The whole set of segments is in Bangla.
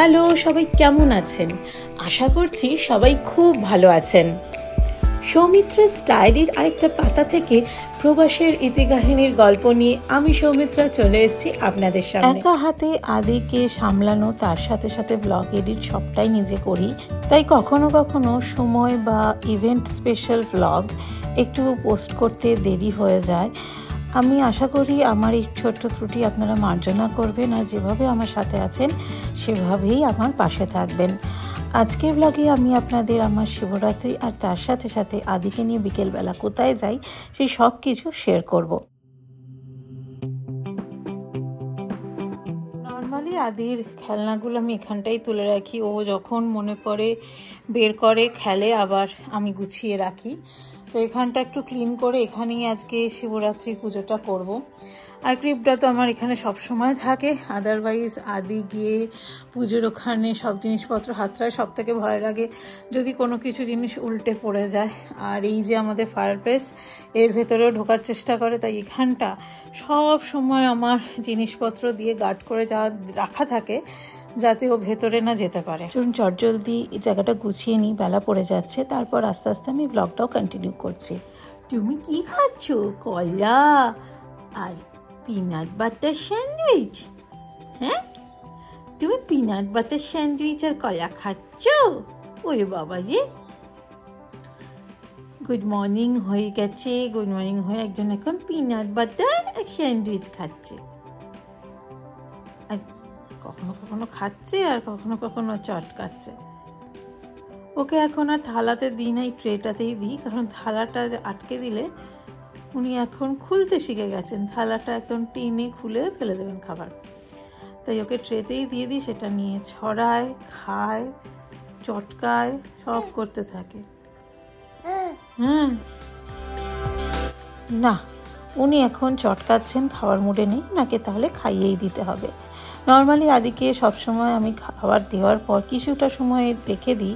হ্যালো, সবাই কেমন আছেন? আশা করছি সবাই খুব ভালো আছেন। সৌমিত্রা's ডায়েরির আরেকটা পাতা থেকে প্রবাসের ইতিকাহিনীর গল্প নিয়ে আমি সৌমিত্রা চলে এসেছি আপনাদের সামনে। একা হাতে আদিকে সামলানো, তার সাথে সাথে ব্লগ এডিট সবটাই নিজে করি, তাই কখনো কখনো সময় বা ইভেন্ট স্পেশাল ব্লগ একটু পোস্ট করতে দেরি হয়ে যায়। আমি আশা করি আমার এই ছোট্ট ত্রুটি আপনারা মার্জনা করবেন, আর যেভাবে আমার সাথে আছেন সেভাবেই আমার পাশে থাকবেন। আজকের ব্লগে আমি আপনাদের আমার শিবরাত্রি আর তার সাথে সাথে আদিকে নিয়ে বিকেলবেলা কোথায় যাই সেই সব কিছু শেয়ার করব। নর্মালি আদির খেলনাগুলো আমি এখানটাই তুলে রাখি, ও যখন মনে পড়ে বের করে খেলে, আবার আমি গুছিয়ে রাখি। তো এখানটা একটু ক্লিন করে এখানেই আজকে শিবরাত্রির পুজোটা করব। আর ক্লিপটা তো আমার এখানে সব সময় থাকে, আদারওয়াইজ আদি গিয়ে পুজোর ওখানে সব জিনিসপত্র হাতড়ায়। সব থেকে ভয় লাগে যদি কোনো কিছু জিনিস উল্টে পড়ে যায়। আর এই যে আমাদের ফায়ারপ্লেস, এর ভেতরেও ঢোকার চেষ্টা করে, তাই এখানটা সব সময় আমার জিনিসপত্র দিয়ে গার্ড করে রাখা থাকে যাতে ও ভেতরে না যেতে পারে। চলুন চটজলদি এই জায়গাটা গুছিয়ে নিই, বেলা পড়ে যাচ্ছে। তারপর আস্তে আস্তে আমি ব্লগটাও কন্টিনিউ করছি। তুমি কি খাচ্ছ? কলা আর পিনাট বাটার স্যান্ডউইচ? হ্যাঁ, তুমি পিনাট বাটার স্যান্ডউইচ আর কলা খাচ্ছ? ওরে বাবা যে, গুড মর্নিং হয়ে গেছে। গুড মর্নিং হয়ে একজন এখন পিনাট বাটার আর স্যান্ডউইচ খাচ্ছে। আর কখনো কখনো খাচ্ছে আর কখনো কখনো চটকাচ্ছে। ওকে এখন আর থালাতে দিই না, এই ট্রেটাতেই দিই, কারণ থালাটা আটকে দিলে উনি এখন খুলতে শিখে গেছেন। থালাটা একদম টেনে খুলে ফেলে দেবেন খাবার, তাই ওকে ট্রেতেই দিয়ে দিই। সেটা নিয়ে ছড়ায়, খায়, চটকায়, সব করতে থাকে। না, উনি এখন চটকাচ্ছেন, খাওয়ার মুডে নেই, ওনাকে তাহলে খাইয়েই দিতে হবে। নর্মালি আদিকে সবসময় আমি খাবার দেওয়ার পর কিছুটা সময় রেখে দিই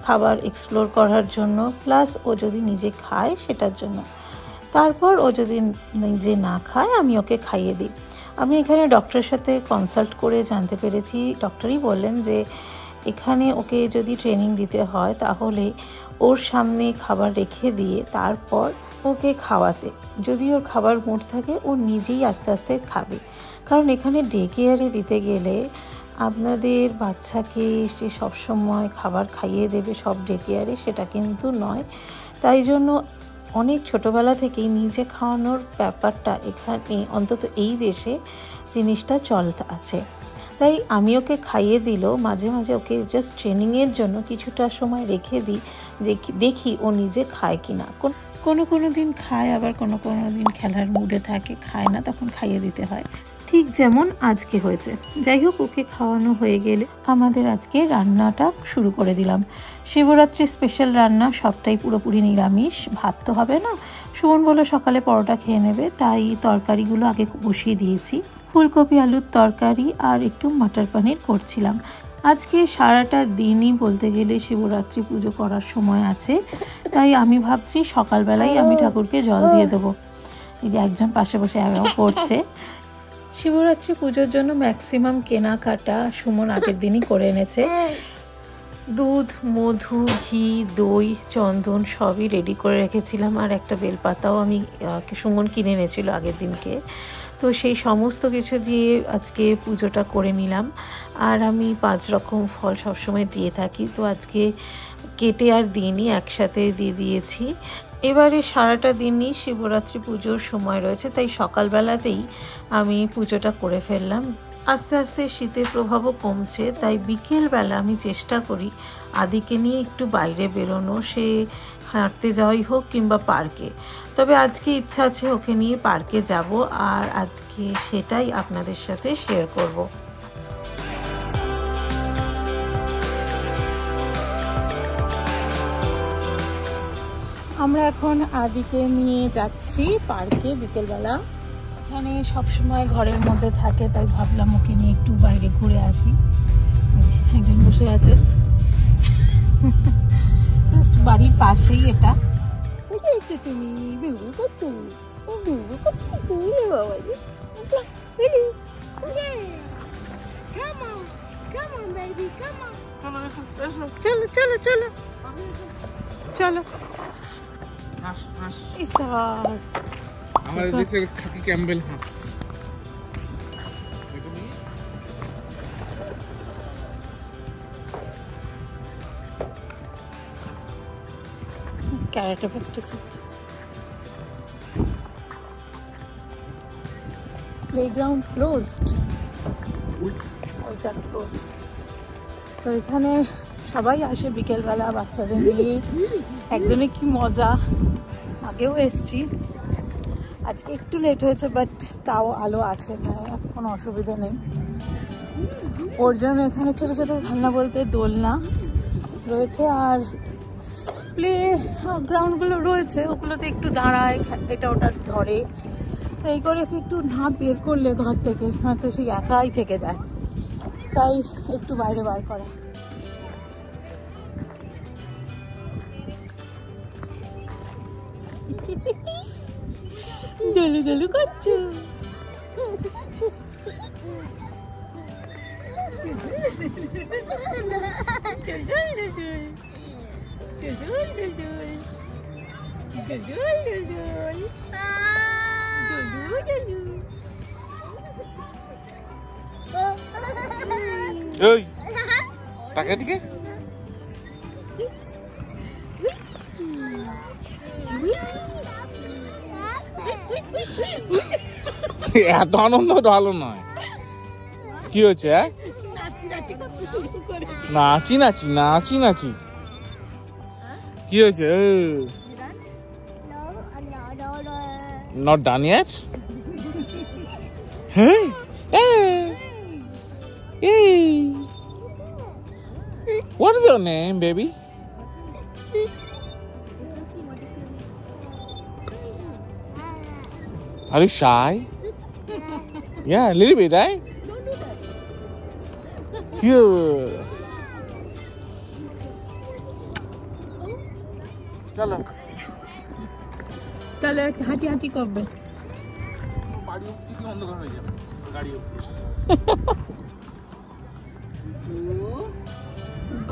খাবার এক্সপ্লোর করার জন্য, প্লাস ও যদি নিজে খায় সেটার জন্য। তারপর ও যদি নিজে না খায় আমি ওকে খাইয়ে দিই। আমি এখানে ডক্টরের সাথে কনসাল্ট করে জানতে পেরেছি, ডক্টরই বললেন যে এখানে ওকে যদি ট্রেনিং দিতে হয় তাহলে ওর সামনে খাবার রেখে দিয়ে তারপর ওকে খাওয়াতে। যদি ওর খাবার মুড থাকে ও নিজেই আস্তে আস্তে খাবে, কারণ এখানে ডে কেয়ারে দিতে গেলে আপনাদের বাচ্চাকে সে সবসময় খাবার খাইয়ে দেবে সব ডে কেয়ারে, সেটা কিন্তু নয়। তাই জন্য অনেক ছোটোবেলা থেকেই নিজে খাওয়ানোর ব্যাপারটা এখানে, অন্তত এই দেশে জিনিসটা চলতে আছে। তাই আমি ওকে খাইয়ে দিলেও মাঝে মাঝে ওকে জাস্ট ট্রেনিংয়ের জন্য কিছুটা সময় রেখে দিই, যে দেখি ও নিজে খায় কি না। কোনো দিন খায়, আবার কোনো দিন খেলার মুডে থাকে, খায় না, তখন খাইয়ে দিতে হয়, ঠিক যেমন আজকে হয়েছে। যাই হোক, ওকে খাওয়ানো হয়ে গেলে আমাদের আজকে রান্নাটা শুরু করে দিলাম। শিবরাত্রি স্পেশাল রান্না, সবটাই পুরোপুরি নিরামিষ, ভাত তো হবে না। সুমন বলে সকালে পরোটা খেয়ে নেবে, তাই তরকারিগুলো আগে বসিয়ে দিয়েছি। ফুলকপি আলুর তরকারি আর একটু মটর পনির করছিলাম। আজকে সারাটা দিনই বলতে গেলে শিবরাত্রি পুজো করার সময় আছে, তাই আমি ভাবছি সকালবেলাই আমি ঠাকুরকে জল দিয়ে দেবো। এই যে একজন পাশে বসে করছে। শিবরাত্রি পুজোর জন্য ম্যাক্সিমাম কেনাকাটা সুমন আগের দিনই করে এনেছে। দুধ, মধু, ঘি, দই, চন্দন সবই রেডি করে রেখেছিলাম, আর একটা বেলপাতাও আমি সুমন কিনে এনেছিল আগের দিনকে। তো সেই সমস্ত কিছু দিয়ে আজকে পুজোটা করে নিলাম। আর আমি 5 রকম ফল সবসময় দিয়ে থাকি, তো আজকে কেটে আর দিইনি, একসাথে দিয়ে দিয়েছি। এবারে সারাটা দিনই শিবরাত্রি পুজোর সময় রয়েছে, তাই সকালবেলাতেই আমি পুজোটা করে ফেললাম। আস্তে আস্তে শীতের প্রভাবও কমছে, তাই বিকেলবেলা আমি চেষ্টা করি আদিকে নিয়ে একটু বাইরে বেরোনো, সে হাঁটতে যাওয়াই হোক কিংবা পার্কে। তবে আজকে ইচ্ছা আছে ওকে নিয়ে পার্কে যাব, আর আজকে সেটাই আপনাদের সাথে শেয়ার করব। আমরা এখন আদিকে নিয়ে যাচ্ছি পার্কে বিকেলবেলা। এখানে সবসময় ঘরের মধ্যে থাকে, তাই ভাবলাম ওকে নিয়ে একটু বাইরে ঘুরে আসি। একজন বসে আছে জাস্ট বাড়ির পাশেই এটা। তুমি চলো চলো চলো চলো। আমাদের দেশের খাকি ক্যাম্বেল হাঁস। ক্যারাটে প্র্যাকটিস হচ্ছে। প্লেগ্রাউন্ড ক্লোজড, ওইটা ক্লোজ। তো এখানে সবাই আসে বিকেলবেলা বাচ্চাদের নিয়ে, একজনে কি মজা। আগেও এসছি, আজকে একটু লেট হয়েছে, বাট তাও আলো আছে, কোনো অসুবিধা নেই। ওর জন্য এখানে ছোট ছোট খেলনা বলতে দোলনা রয়েছে, আর প্লে গ্রাউন্ডগুলো রয়েছে, ওগুলোতে একটু দাঁড়ায়, এটা ওটা ধরে। তো এই করে একটু না বের করলে ঘর থেকে হয়তো সেই একাই থেকে যায়, তাই একটু বাইরে বার করা। জলু জলু করছো। এই টাকা দিকে এত আনন্দ ভালো নয়। কি হয়েছে? নাচি নাচি নাচি নাচি কি হয়েছে? Not done yet? Hey! Hey! Hey! What is your name, baby? Are you shy? Yeah, a little bit, right? Here. চলো চলো হাঁটি হাঁটি করবে। বাড়ি অব্দি কি অন্ধকার হয়ে যাবে গাড়ি অব্দি।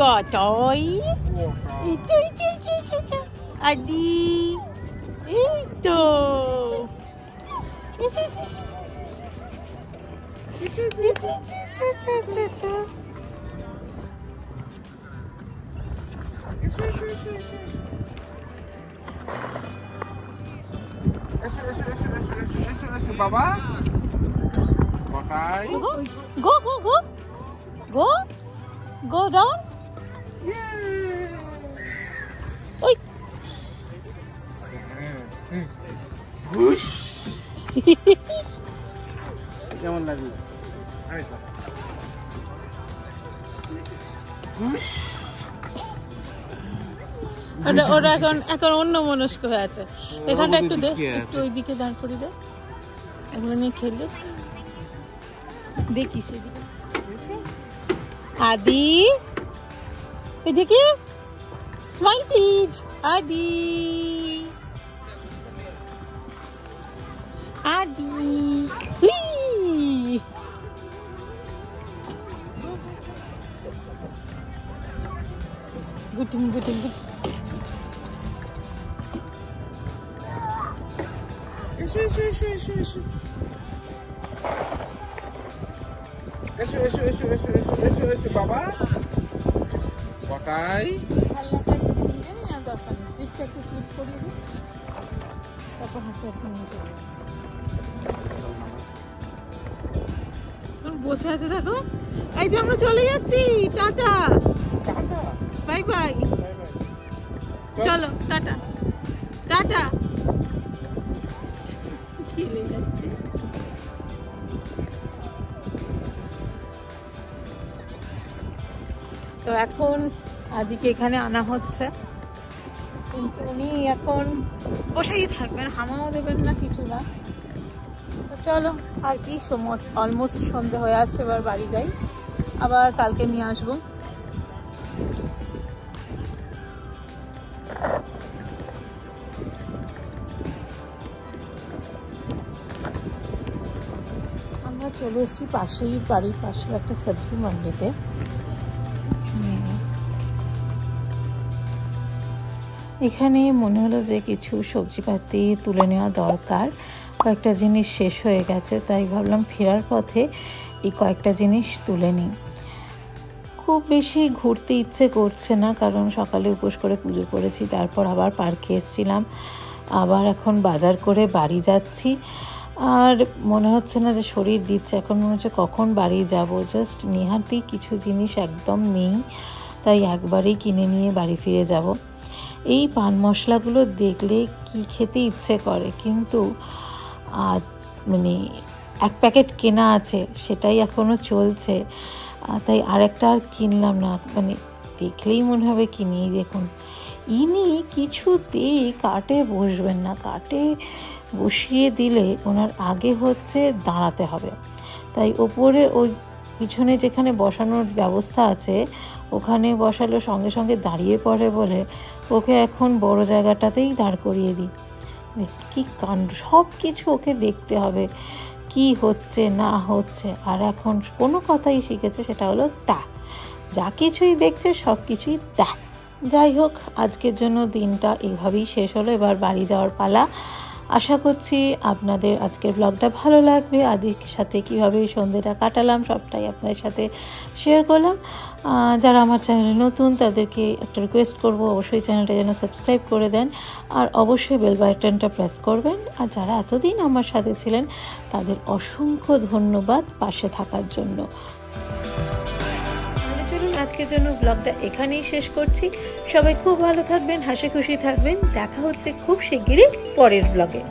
গটই ইটো ইটো ইটো ইটো আদি ইটো বাবা বটাই go go go go go down. ওই হুশ কেমন লাগলো? হুশ ওরা এখন অন্য মনস্ক হয়ে আছে। এখানটা একটু দে, একটু ওইদিকে দাঁড় করে দে, এগুলো নিয়ে খেলুক। দেখি সেদিকে আদি, এদিকে স্মাইল প্লিজ। আদি আদি গুটিং গুটিং গুটিং। এসো এসো এসো এসো এসো এসো এসো এসো এসো এসো এসো এসো বাবা বটাই। বসে আছে দেখো, এই যে আমরা চলে যাচ্ছি, টাটা বাই বাই, চলো টাটা টাটা। খেলে যাচ্ছে। তো এখন আদিকে এখানে আনা হচ্ছে, কিন্তু উনি এখন বসেই থাকবেন, হামাও দেবেন না, কিছু না। তো চলো আর কি, সময় অলমোস্ট সন্ধে হয়ে আসছে, এবার বাড়ি যাই, আবার কালকে নিয়ে আসবো। চলে এসেছি পাশেই, বাড়ির পাশের একটা সবজি মান্ডিতে। এখানে মনে হলো যে কিছু সবজিপাতি তুলে নেওয়া দরকার, কয়েকটা জিনিস শেষ হয়ে গেছে, তাই ভাবলাম ফেরার পথে এই কয়েকটা জিনিস তুলে নিই। খুব বেশি ঘুরতে ইচ্ছে করছে না, কারণ সকালে উপোস করে পুজো করেছি, তারপর আবার পার্কে এসেছিলাম, আবার এখন বাজার করে বাড়ি যাচ্ছি। আর মনে হচ্ছে না যে শরীর দিচ্ছে, এখন মনে হচ্ছে কখন বাড়ি যাব। জাস্ট নিহাতি কিছু জিনিস একদম নেই, তাই একবারেই কিনে নিয়ে বাড়ি ফিরে যাব। এই পান মশলাগুলো দেখলে কি খেতে ইচ্ছে করে, কিন্তু আজ মানে এক প্যাকেট কেনা আছে, সেটাই এখনও চলছে, তাই আরেকটা আর কিনলাম না। মানে দেখলেই মনে হবে কিনেই দেখুন। ইনি কিছুতেই কাটে বসবেন না, কাটে বসিয়ে দিলে ওনার আগে হচ্ছে দাঁড়াতে হবে, তাই ওপরে ওই পিছনে যেখানে বসানোর ব্যবস্থা আছে ওখানে বসালে সঙ্গে সঙ্গে দাঁড়িয়ে পড়ে বলে ওকে এখন বড় জায়গাটাতেই দাঁড় করিয়ে দিই। কি কাণ্ড, সব কিছু ওকে দেখতে হবে কি হচ্ছে না হচ্ছে। আর এখন কোনো কথাই শিখেছে, সেটা হলো তা, যা কিছুই দেখছে সব কিছুই তা। যাই হোক, আজকের জন্য দিনটা এইভাবেই শেষ হলো, এবার বাড়ি যাওয়ার পালা। আশা করছি আপনাদের আজকের ব্লগটা ভালো লাগবে। আদির সাথে কীভাবে সন্ধ্যেটা কাটালাম সবটাই আপনাদের সাথে শেয়ার করলাম। যারা আমার চ্যানেলে নতুন তাদেরকে একটা রিকোয়েস্ট করব, অবশ্যই চ্যানেলটা যেন সাবস্ক্রাইব করে দেন, আর অবশ্যই বেল বাটনটা প্রেস করবেন। আর যারা এতদিন আমার সাথে ছিলেন তাদের অসংখ্য ধন্যবাদ পাশে থাকার জন্য। চলুন আজকের জন্য ব্লগটা এখানেই শেষ করছি। সবাই খুব ভালো থাকবেন, হাসি খুশি থাকবেন। দেখা হচ্ছে খুব শিগগিরই পরের ব্লগে।